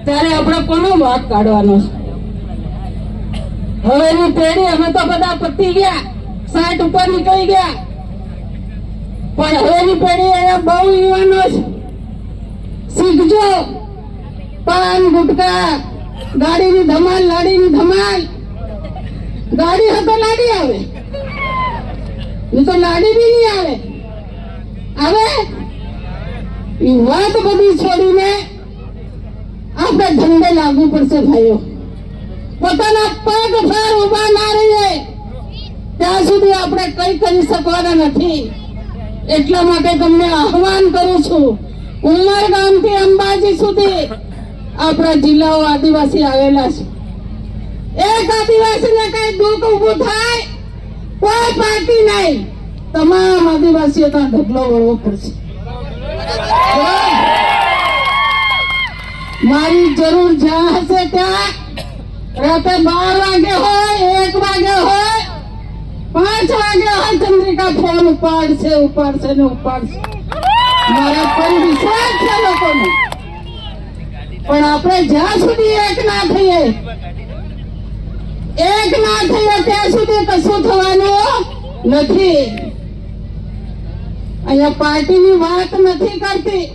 ત્યારે આપણે કોનો ભાગ કાઢવાનો છે? હવેની પેઢી અમે તો બધા પતી ગયા, 60 ઉપર નીકળી ગયા, પણ હવેની પેઢી અહીંયા બહુ યુવાનો છે. શીખજો. પાન ગુટકા, ગાડીની ધમાલ, લાડીની ધમાલ. ગાડી હતો લાડી આવે, નહીં તો લાડી બી નહીં આવે. આવે એ વાત બધી છોડીને આપણે ધંધે લાગવું પડશે ભાઈઓ. પોતાના પગ પર ઉભા ના રહીએ ત્યાં સુધી આપણે કઈ કરી શકવાના નથી. એટલા માટે તમને આહવાન કરું છું, ઉમરગામ થી અંબાજી સુધી આપણા જિલ્લાઓ આદિવાસી આવેલા છે. એક આદિવાસીને કઈ દુઃખ ઉભું થાય, કોઈ પાર્ટી નહીં, તમામ આદિવાસીઓ ત્યાં ઢગલો વળવો પડશે. મારી જરૂર જ્યાં હશે ત્યાં રાતે 12 વાગે હોય, 1 વાગે હોય, 5 વાગે હોય, ચંદ્રિકા ફોન ઉપાડશે ને ઉપાડશે. મારા પર વિશ્વાસ છે લોકોનો. પણ આપણે જ્યાં સુધી એક ના થઈએ ત્યાં સુધી કશું થવાનું નથી. અહીંયા પાર્ટીની વાત નથી કરતી,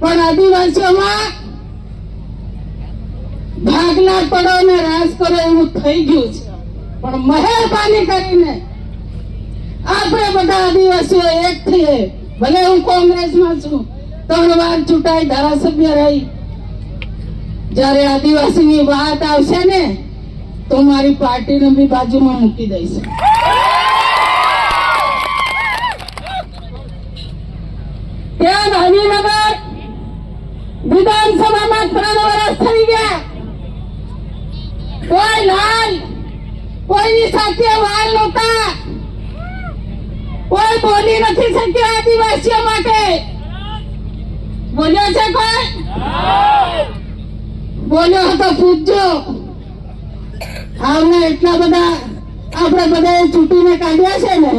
પણ આદિવાસીઓમાં ભાગલા પડો ને રાજ કરો એવું થઈ ગયું છે. પણ મહેરબાની કરીને આપણે બધા આદિવાસીઓ એક થઈએ. ભલે હું કોંગ્રેસમાં છું, 3 વાર ચૂંટાઈ, ધારાસભ્ય રહી. જયારે આદિવાસીની વાત આવશે ને તો મારી પાર્ટીને બી બાજુમાં મૂકી દઈશ. ત્યાં ગાંધીનગર વિધાનસભામાં 3 વર્ષ થઈ ગયા, કોઈ લાલ, કોઈની સાથે વાલ નહોતા, કોઈ બોલી નથી શક્યો આદિવાસીઓ માટે. બોલ્યો છે કોઈ? બોલ્યો હતો પૂછજો. આવને એટલા બધા આપણે બધા ચૂંટીને કાઢ્યા છે ને,